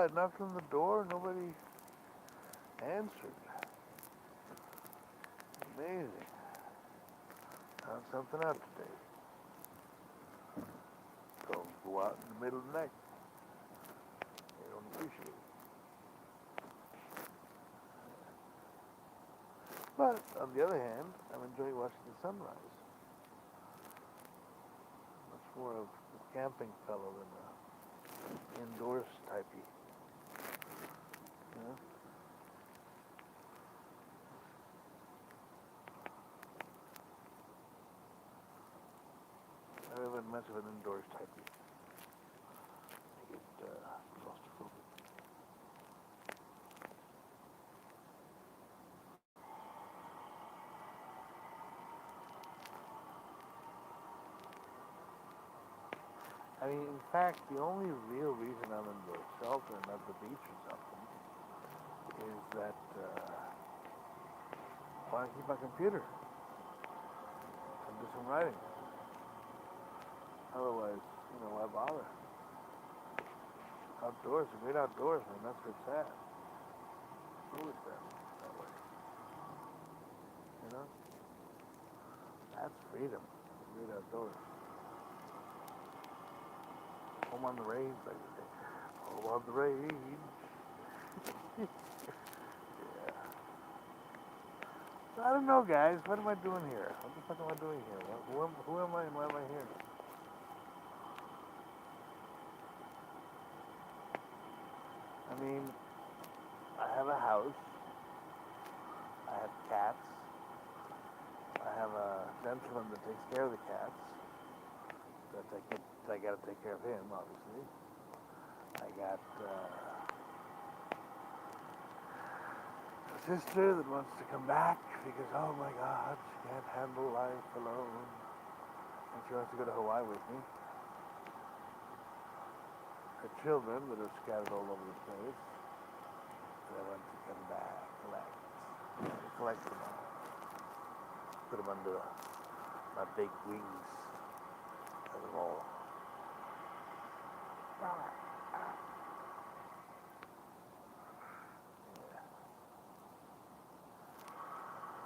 I knocked on the door, nobody answered. Amazing. Found something out today. Don't go out in the middle of the night. They don't appreciate it. But on the other hand, I'm enjoying watching the sunrise. Much more of a camping fellow than a indoors typey. You know? I haven't much of an indoors typey. I get claustrophobic. I mean, in fact, the only real reason I'm in the shelter and not the beach or something is that I want to keep my computer and do some writing. Otherwise, why bother? Outdoors, the great outdoors, man, that's where it's at. It's always been that way. You know? That's freedom, the great outdoors. Home on the range, like they say. Home on the range. Yeah. So I don't know, guys. What am I doing here? What the fuck am I doing here? Who am I and why am I here? I mean, I have a house. I have cats. I have a gentleman that takes care of the cats. I gotta take care of him, obviously. I got a sister that wants to come back because, oh my God, she can't handle life alone. And she wants to go to Hawaii with me. Her children that are scattered all over the place. They want to come back, collect them all. Put them under my big wings. Have them all.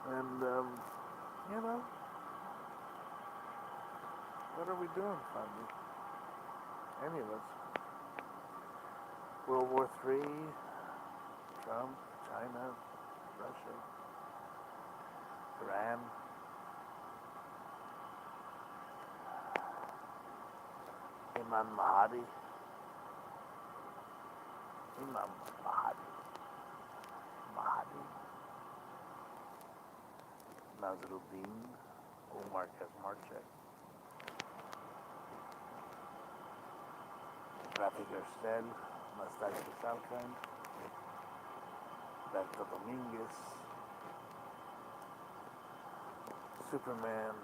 And, what are we doing finally? Any of us. World War III, Trump, China, Russia, Iran. Imam Mahdi. Nazaruddin, Omar Kazmarchek, Rafi Gerstel, Nastasia Salkind, Berto Dominguez, Superman.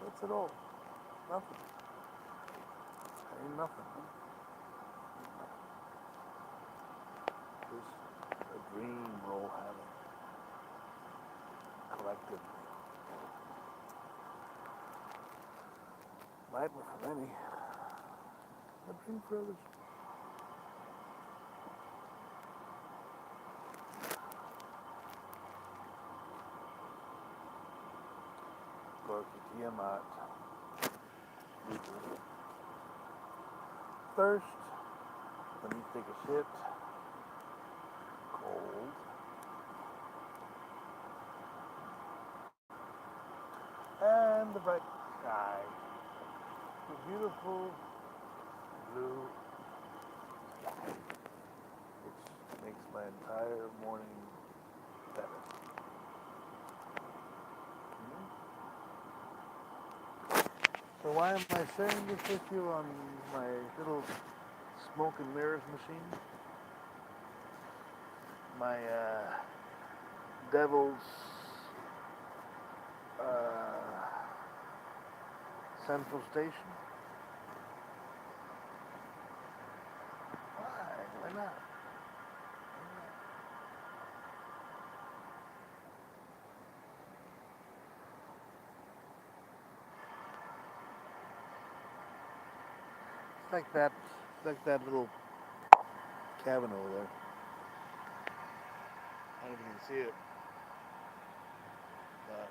What's it all? Nothing. Ain't nothing. Just a dream we're all having. Collectively. Nightmare for many. A dream for others. Go to Tiamat. Thirst. Let me take a shit. Cold. And the bright sky. The beautiful blue sky. Which makes my entire morning better. So why am I sharing this with you on my little smoke and mirrors machine? My Devil's Central Station? Why not? It's like that little cabin over there. I don't know if you can see it, but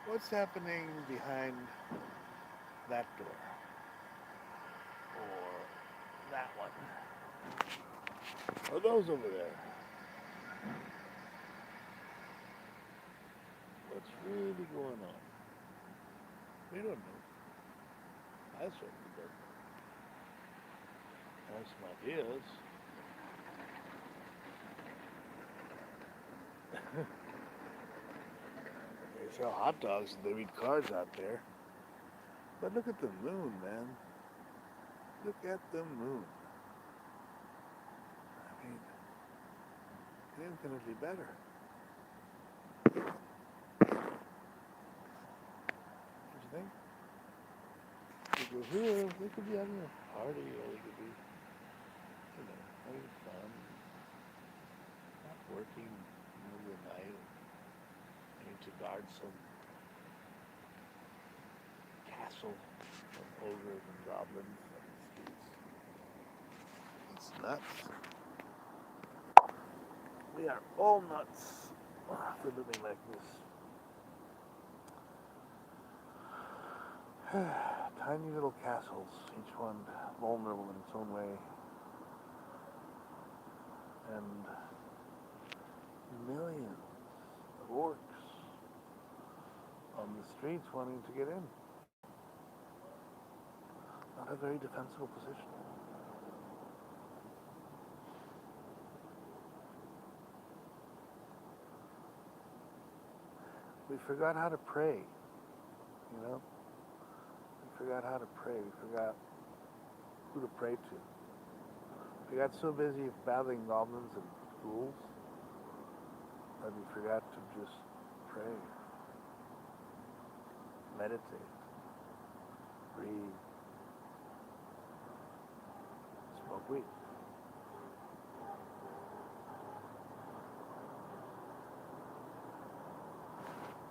what's happening behind that door? Or that one? Or those over there? What's really going on? We don't know. I certainly don't know. I have some ideas. They sell hot dogs and they read cards out there. But look at the moon, man. Look at the moon. I mean, infinitely better. Don't you think? We go here, we could be having a party, or we could be, having fun, not working in the middle of the night, and to guard some castle of ogres and goblins on the streets. It's nuts. We are all nuts for living like this. Tiny little castles, each one vulnerable in its own way, and millions of orcs on the streets wanting to get in. Not a very defensible position. We forgot how to pray, you know? We forgot how to pray. We forgot who to pray to. We got so busy battling goblins and ghouls that we forgot to just pray, meditate, breathe, smoke weed.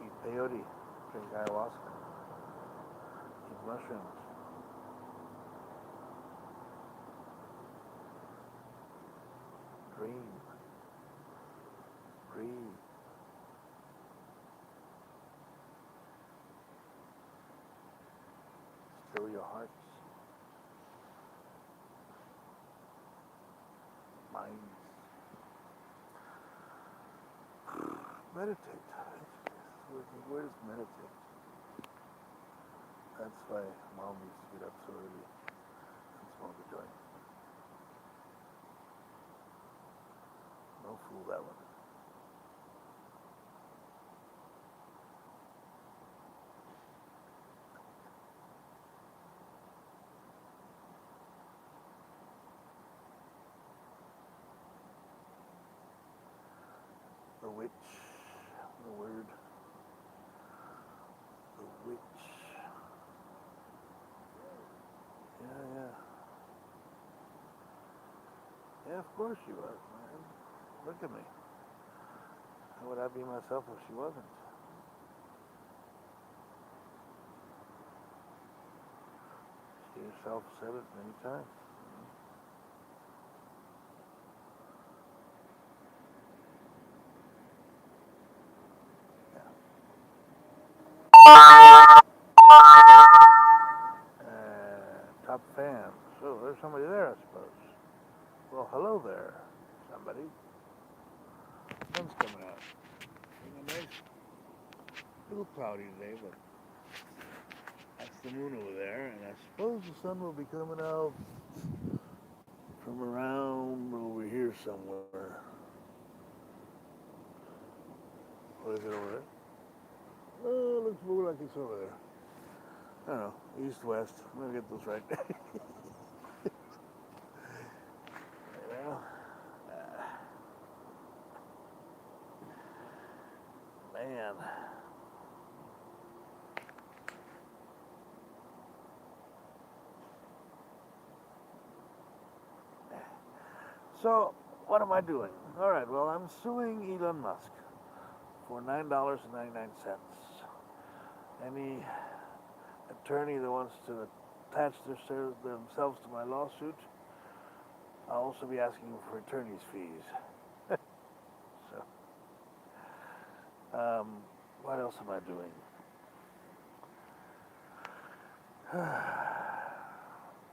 Eat peyote, drink ayahuasca, eat mushrooms. Dream, breathe. Still your hearts, minds. Meditate. The word is meditate. That's why Mom used to get up so early and smoke a joint. No fool that one. The witch, the word, the witch. Yeah. Yeah, of course she was, man. Look at me. How would I be myself if she wasn't? She herself said it many times. Top fan. So there's somebody there, I suppose. Well, hello there, somebody. Sun's coming out. Isn't it nice? A little cloudy today, but that's the moon over there, and I suppose the sun will be coming out from around over here somewhere. What is it over there? Oh, it looks more like it's over there. I don't know, east, west. I'm gonna get those right. Well, man. So, what am I doing? All right, well, I'm suing Elon Musk for $9.99. Any attorney that wants to attach themselves to my lawsuit, I'll also be asking for attorney's fees. So, what else am I doing?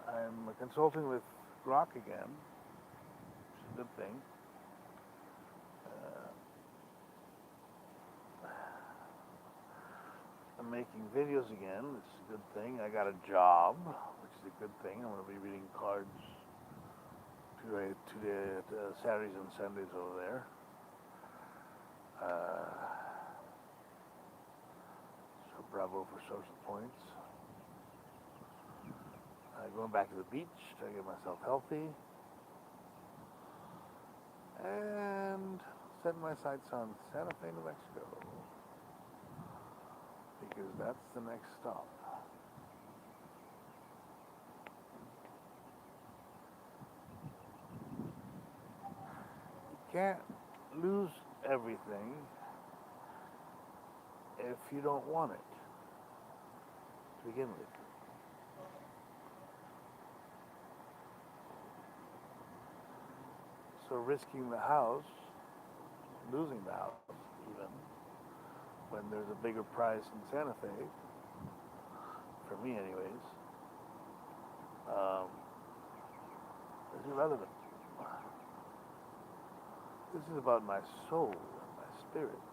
I'm consulting with Grok again, which is a good thing. I'm making videos again, which is a good thing. I got a job, which is a good thing. I'm going to be reading cards Saturdays and Sundays over there. So bravo for social points. Going back to the beach to get myself healthy. And setting my sights on Santa Fe, New Mexico. Because that's the next stop. You can't lose everything if you don't want it to begin with. So risking the house, losing the house even, when there's a bigger prize in Santa Fe, for me anyways, is irrelevant. This is about my soul and my spirit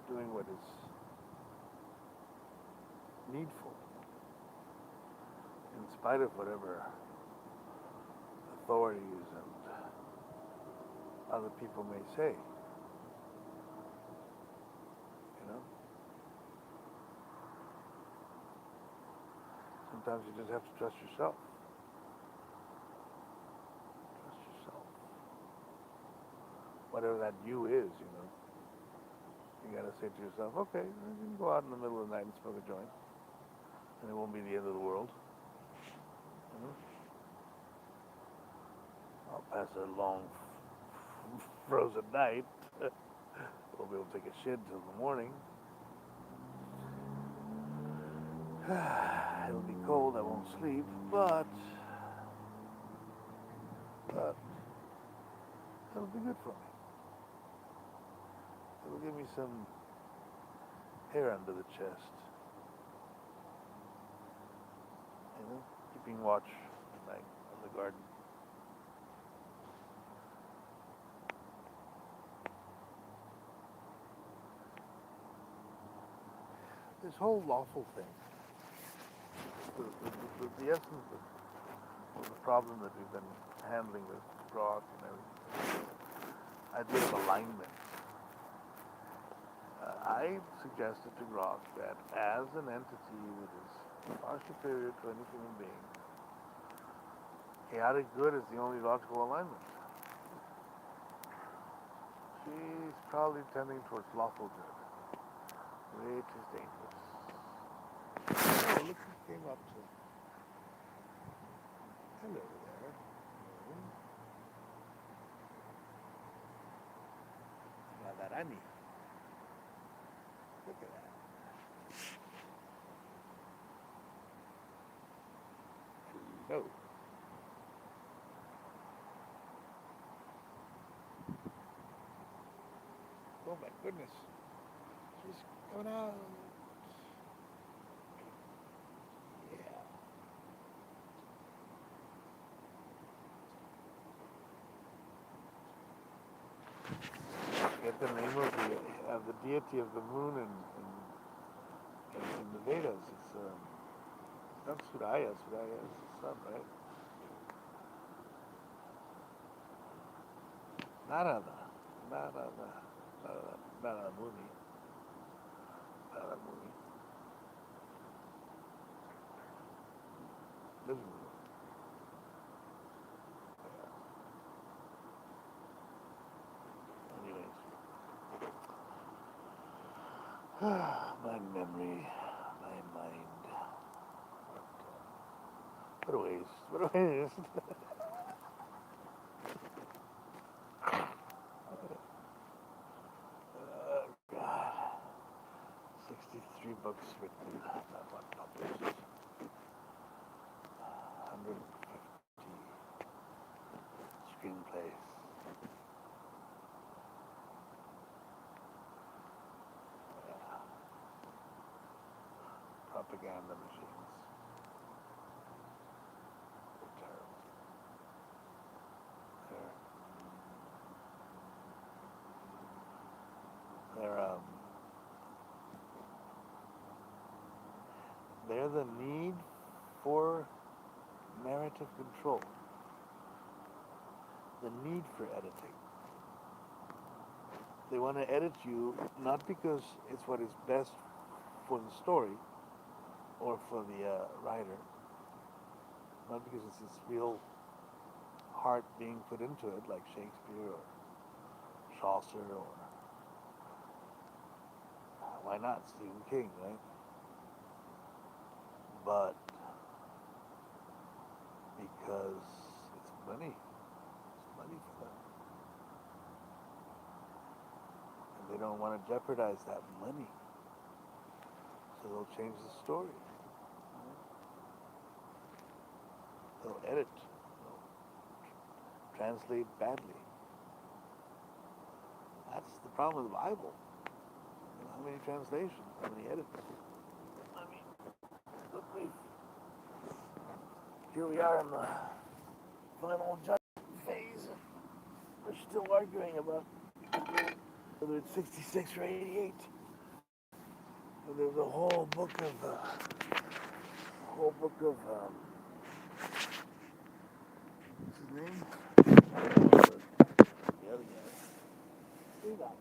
doing what is needful, in spite of whatever authorities and other people may say. You know? Sometimes you just have to trust yourself. Trust yourself. Whatever that you is, you know. You gotta say to yourself, okay, you can go out in the middle of the night and smoke a joint. And it won't be the end of the world. You know? I'll pass a long frozen night. Won't be able to take a shit until the morning. It'll be cold, I won't sleep, but it'll be good for me. It'll give me some hair under the chest. You know, keeping watch at night on the garden. This whole lawful thing, the essence of the problem that we've been handling with Grok and everything, idea of alignment. I suggested to Grok that as an entity that is far superior to any human being, chaotic good is the only logical alignment. She's probably tending towards lawful good, which is dangerous. Oh, look who came up to. Hello there. Radharani. Look at that. Hello. Oh my goodness. She's coming out. Yeah. Get the name of the deity of the moon in the Vedas. It's not Surya. Surya is the sun, right? Narada Muni. Living room. My memory, my mind. What a waste. What a waste. God. 63 books written, not one published. propaganda machines. They're terrible. They're the need for narrative control, the need for editing. They want to edit you not because it's what is best for the story or for the writer, not because it's this real heart being put into it, like Shakespeare or Chaucer or why not Stephen King, right? But because it's money for them, and they don't want to jeopardize that money, so they'll change the story. They'll edit, they'll translate badly. That's the problem with the Bible. You know, how many translations, how many edits? I mean, look, here we are in the final judgment phase. We're still arguing about whether it's 66 or 88. And there's a whole book of, what's his name? The other guy. See that?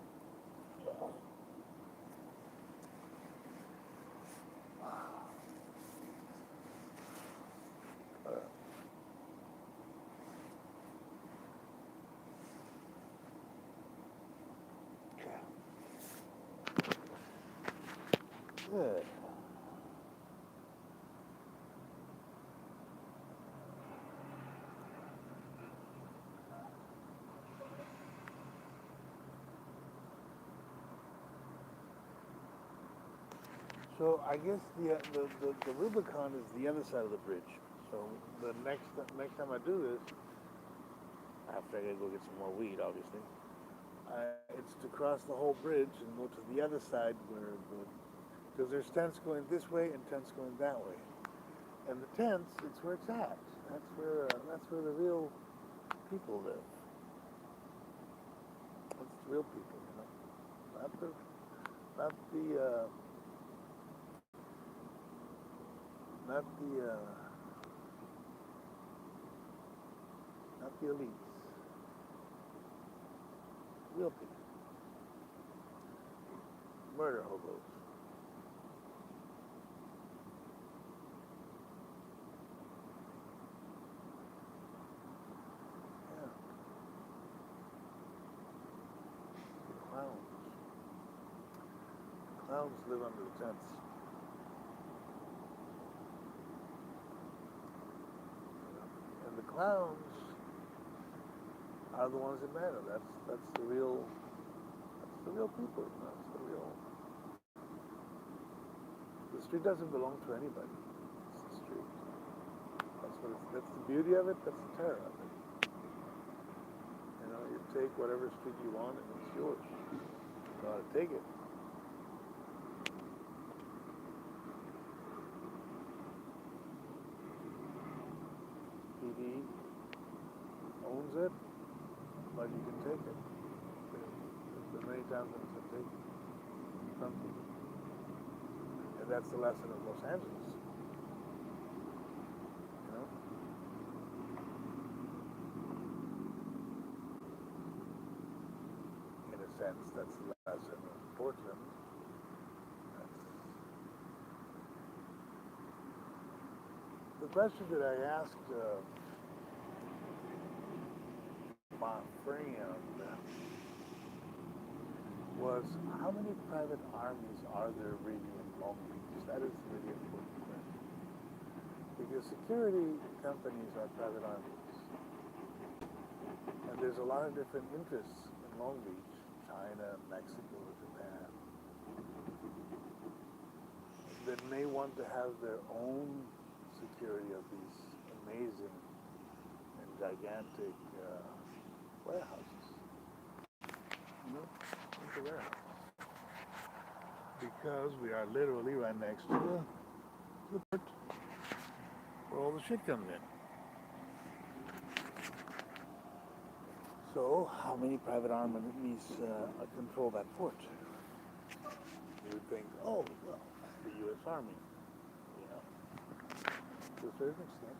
Good. So I guess the Rubicon is the other side of the bridge. So the next time I do this, after I gotta go get some more weed, obviously, it's to cross the whole bridge and go to the other side because there's tents going this way and tents going that way, and the tents, it's where it's at. That's where the real people live. That's the real people, you know, not the not the elites. Real people. Murder hobos. Yeah. Clowns. Clowns live under the tents. And the clowns are the ones that matter. That's the real people. That's the real. The street doesn't belong to anybody. It's the street. That's the beauty of it. That's the terror of it. You know, you take whatever street you want and it's yours. You know how to take it. PD owns it, but you can take it. There's been many times when it's been taken from people. And that's the lesson of Los Angeles. You know? In a sense, that's the lesson of Portland. The question that I asked my friend was, how many private armies are there really in Long Beach? That is a really important question. Because security companies are private armies. And there's a lot of different interests in Long Beach, China, Mexico, Japan, that may want to have their own security of these amazing and gigantic warehouses. You know, it's a warehouse. Because we are literally right next to the port where all the shit comes in. So, how many private armies control that port? You would think, oh, well, the U.S. Army, to a certain extent.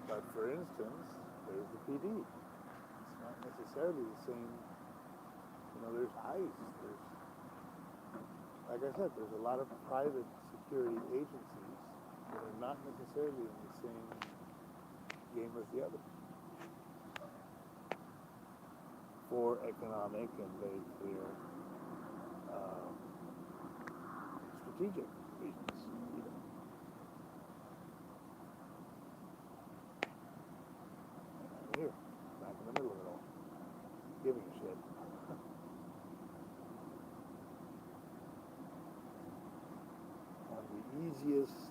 But for instance, there's the PD. It's not necessarily the same. There's ICE. Like I said, there's a lot of private security agencies that are not necessarily in the same game as the others for economic and very clear strategic reasons. Here, back in the middle of it all, giving a shit. I'm the easiest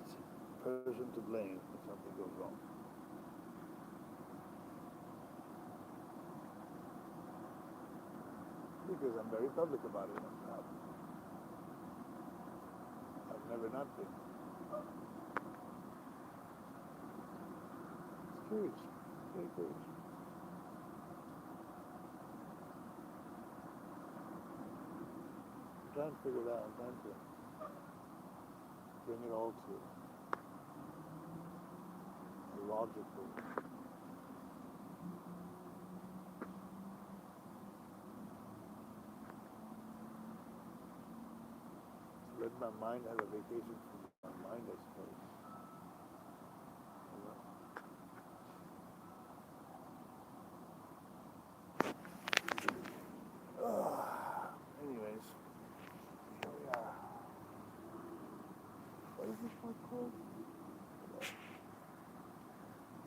person to blame if something goes wrong. Because I'm very public about it. I'm proud. I've never not been. It's curious. Very curious. I'm trying to figure it out. I'm trying to bring it all to a logical let my mind have a vacation from my mind, I suppose. Anyways, here we are. What is this one called?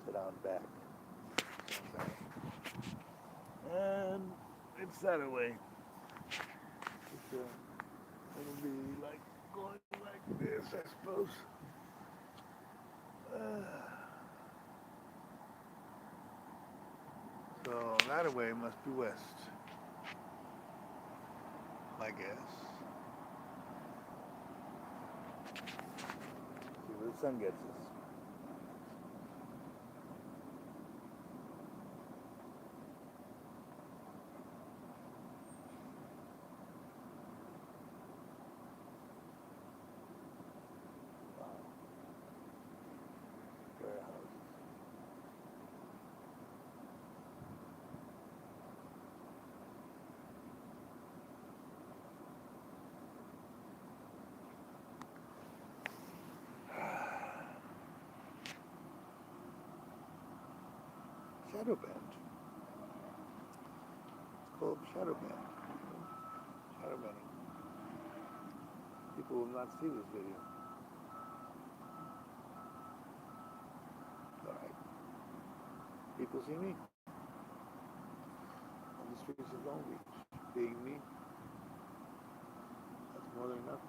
Sit down back. And it's that away. It'll be like going like this, I suppose. So that away must be west, I guess. See where the sun gets us. Shadow band. It's called shadow band. Shadow banning. People will not see this video. Alright. People see me on the streets of Long Beach, being me. That's more than enough.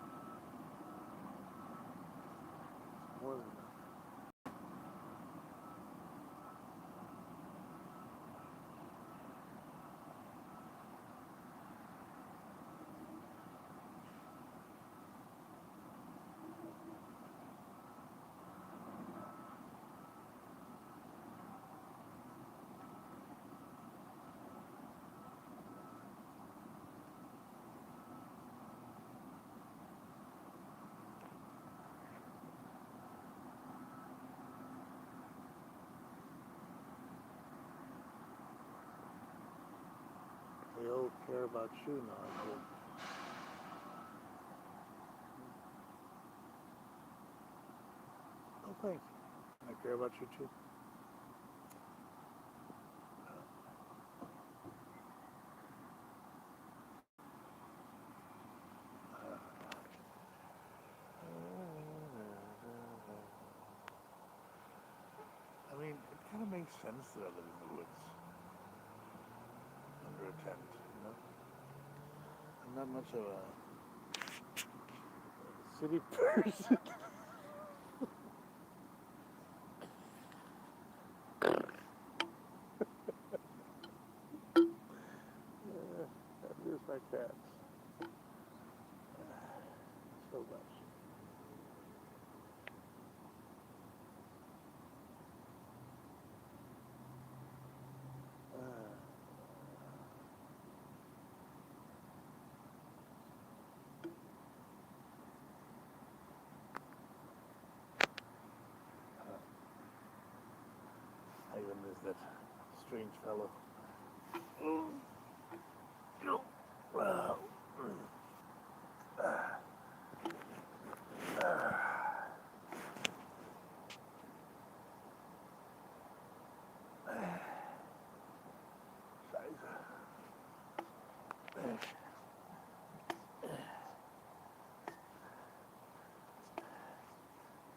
It's more than enough. They all care about you now. Oh, thank you. I care about you too. I mean, it kind of makes sense that I live in the woods. Under a tent, I'm not much of a city person. Here's my cats. so much. Even there's that strange fellow.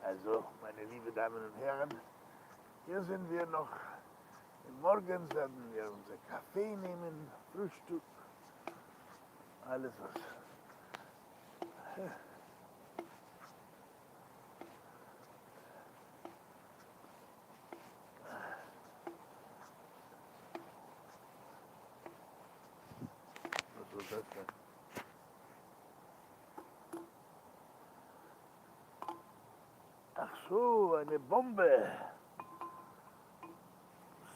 Also, meine lieben Damen und Herren, hier sind wir noch. Morgens werden wir unser Kaffee nehmen, Frühstück, alles was. Was ist das denn? Ach so, eine Bombe.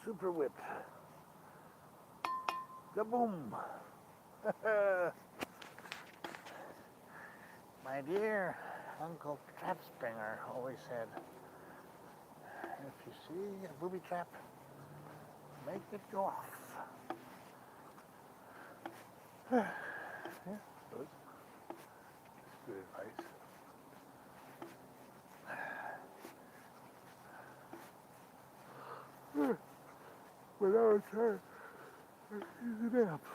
Super Whip. Kaboom. My dear Uncle Trap Springer always said, if you see a booby trap, make it go off. Yeah, good. That's good advice. But I was trying to use it up.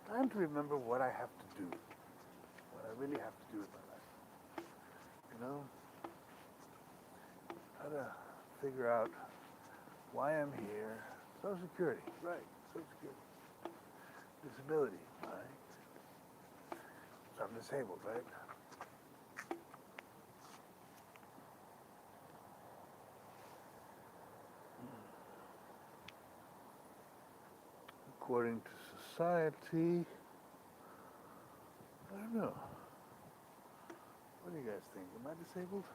Trying to remember what I have to do. What I really have to do with my life. You know? How to figure out why I'm here. Social Security, right. Social Security. Disability, right. So I'm disabled, right? According to society, I don't know. What do you guys think? Am I disabled?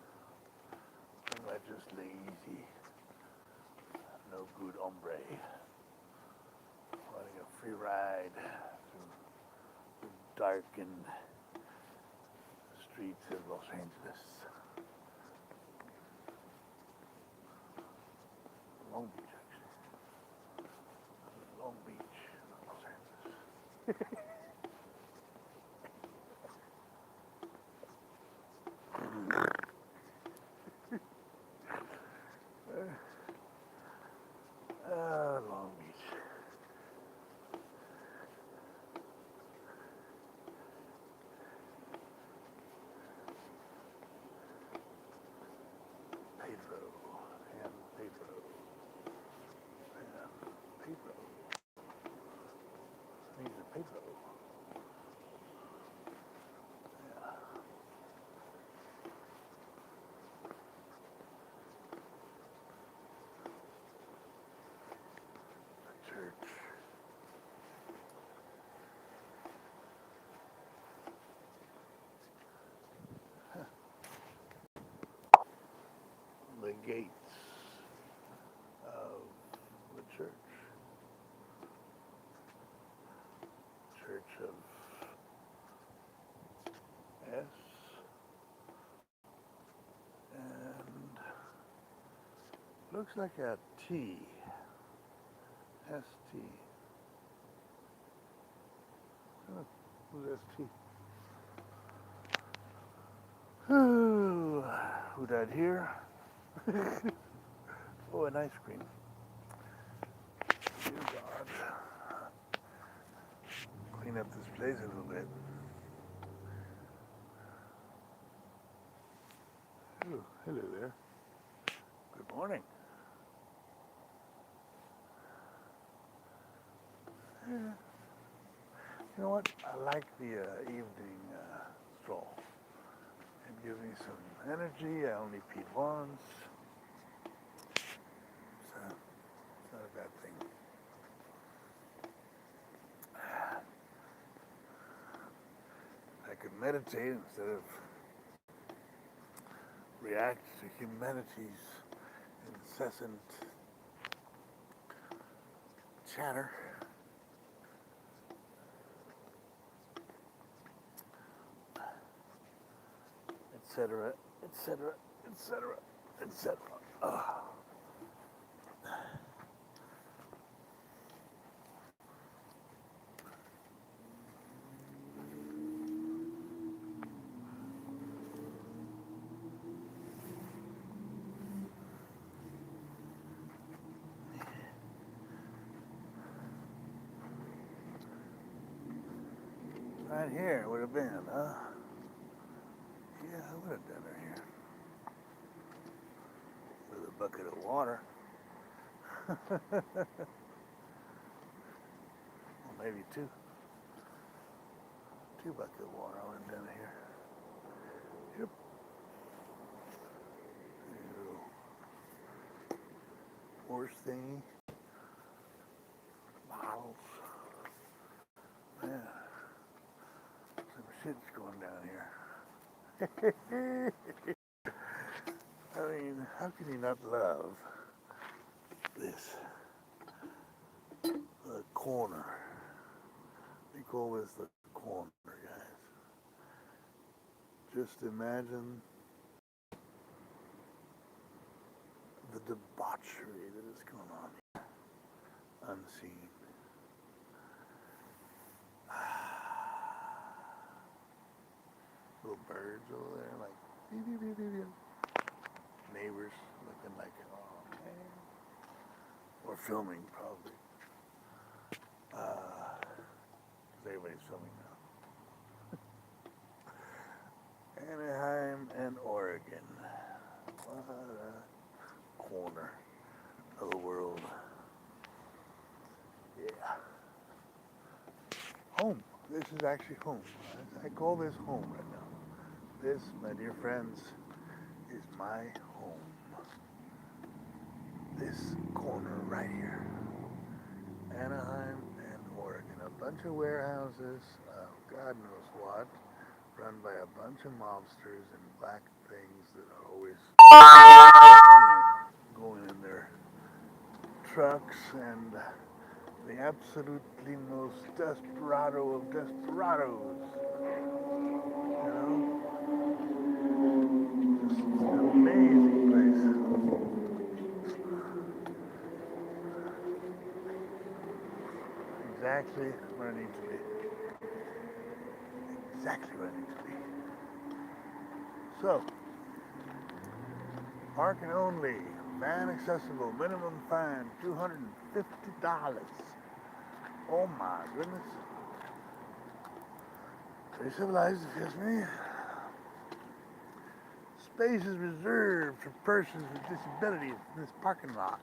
Or am I just lazy? No good hombre. Wanting a free ride through the darkened streets of Los Angeles. Long Beach, actually. Long Beach, Los Angeles. Long Beach. Pedro. And Pedro. And Pedro. He's a Pedro. Yeah. The church. The gates of the church. Church of S and looks like a T. ST. Oh, who's ST? Oh, who died here? Oh, an ice cream. Dear God. Clean up this place a little bit. Oh, hello there. Good morning. Yeah. You know what? I like the evening stroll. It gives me some energy. I only peed once. So it's not a bad thing. could meditate instead of react to humanity's incessant chatter. Etc., etc., etc., etc. Right here would have been, huh? Yeah, I would have done it here. With a bucket of water. Well, maybe two. 2 buckets of water I would have done it here. Yep. Little horse thingy. Bottles. Yeah. Some shit's going down here. I mean, how can you not love this? The corner. We call this the corner, guys. Just imagine the debauchery that is going on here. Unseen. Little birds over there, like, beep, beep, beep, beep, beep. Neighbors looking like, oh man. We're filming, probably. Everybody's filming now. Anaheim and Oregon. What a corner of the world. Yeah. Home. This is actually home. I call this home right now. This, my dear friends, is my home. This corner right here. Anaheim and Oregon. A bunch of warehouses, God knows what, run by a bunch of mobsters in black things that are always, going in their trucks, and the absolutely most desperado of desperados. Just an amazing place. Exactly where I need to be. Exactly where I need to be. So, park and only, van accessible, minimum fine, $250. Oh my goodness. Very civilized, if you ask me. Space is reserved for persons with disabilities in this parking lot.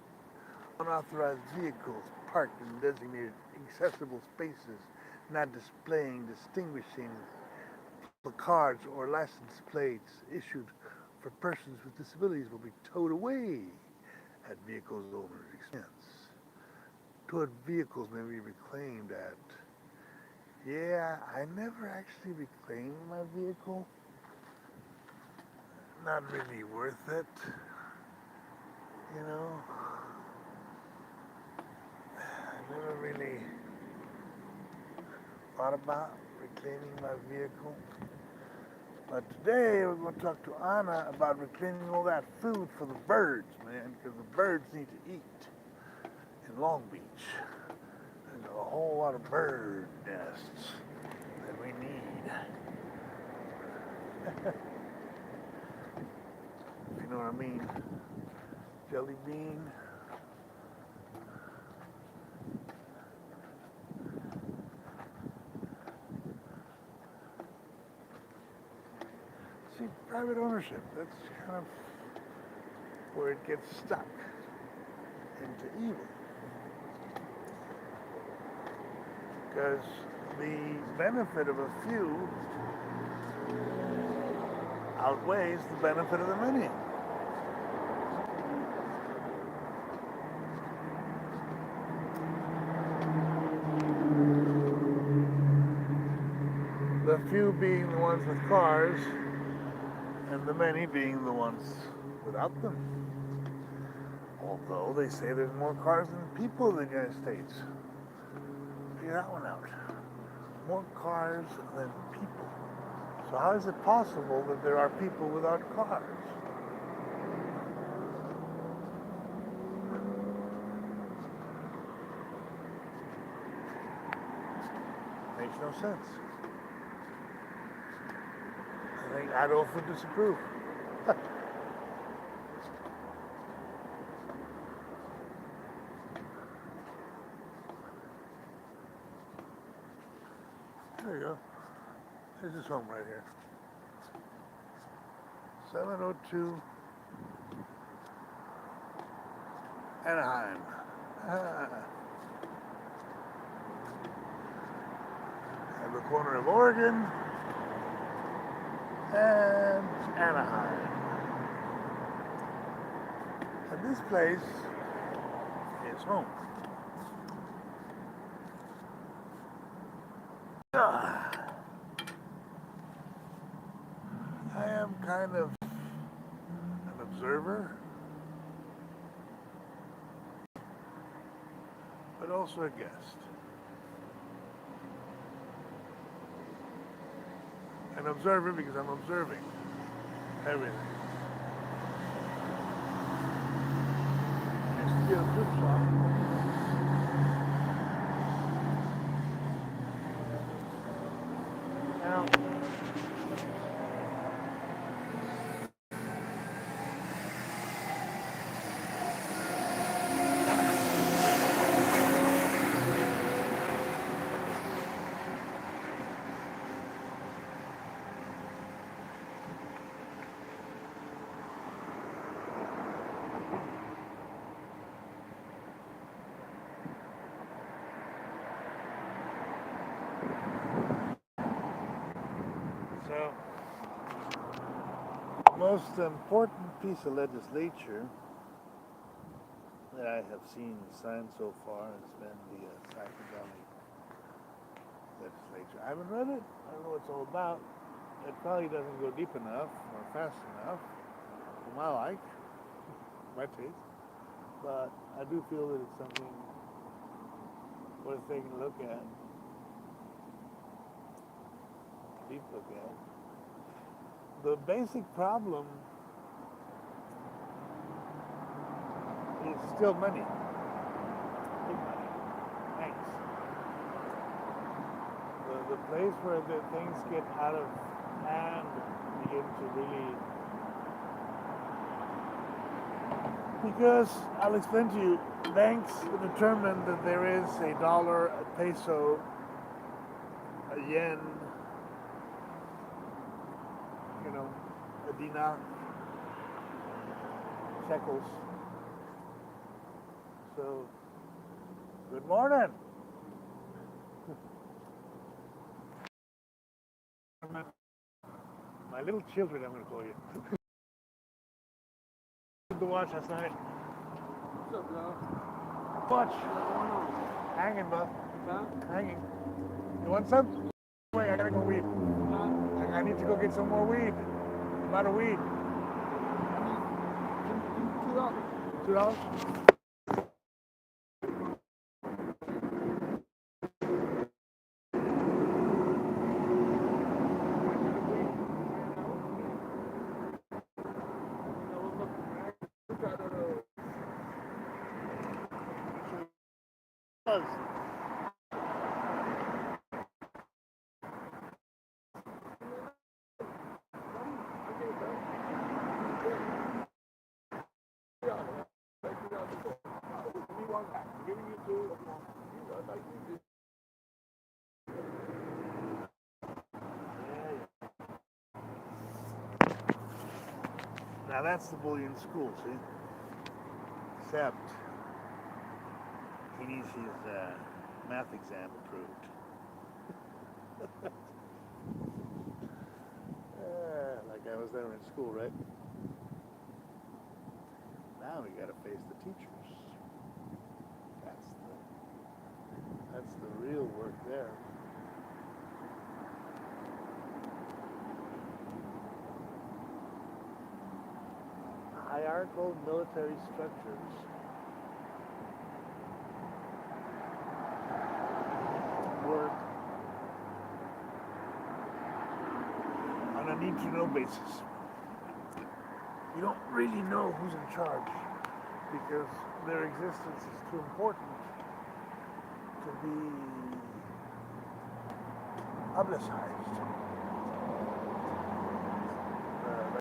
Unauthorized vehicles parked in designated accessible spaces, not displaying distinguishing placards or license plates issued for persons with disabilities will be towed away at vehicles owner's expense. Towed vehicles may be reclaimed at. Yeah, I never actually reclaimed my vehicle. Not really worth it. I never really thought about reclaiming my vehicle. But today we're going to talk to Anna about reclaiming all that food for the birds, man, because the birds need to eat in Long Beach. There's a whole lot of bird nests that we need. If you know what I mean. Jelly bean. See, private ownership, that's kind of where it gets stuck into evil. Because the benefit of a few outweighs the benefit of the many. the few being the ones with cars, and the many being the ones without them. Although they say there's more cars than people in the United States. Figure that one out. More cars than people. So how is it possible that there are people without cars? Makes no sense. I think Adolf would disapprove. There you go. There's his home right here. 702 Anaheim. At the corner of Oregon and Anaheim. And this place is home. I am kind of an observer, but also a guest. An observer because I'm observing everything. Used to be a flip shop. Now, so, the most important piece of legislature that I have seen signed so far has been the Saco Valley legislature. I haven't read it. I don't know what it's all about. It probably doesn't go deep enough or fast enough for my like, my taste. But I do feel that it's something worth taking a look at. A deep look at. The basic problem is still money. Big money. Thanks. The place where the things get out of hand begin to really... Because, I'll explain to you, banks determined that there is a dollar, a peso, a yen, a dinar, shekels. So, good morning. My little children, I'm going to call you. The watch last night. What's up, y'all? Watch. What's going on? Hanging, bud. Huh? Hanging. You want some? Wait, I gotta go weed. Huh? I need to go get some more weed. I'm out of weed. $2. $2? Now that's the bullion school, see? Except he needs his math exam approved. Like I was there in school, right? Now we gotta face the teachers. That's the real work there. hierarchical military structures work on a need-to-know basis. You don't really know who's in charge because their existence is too important to be publicized.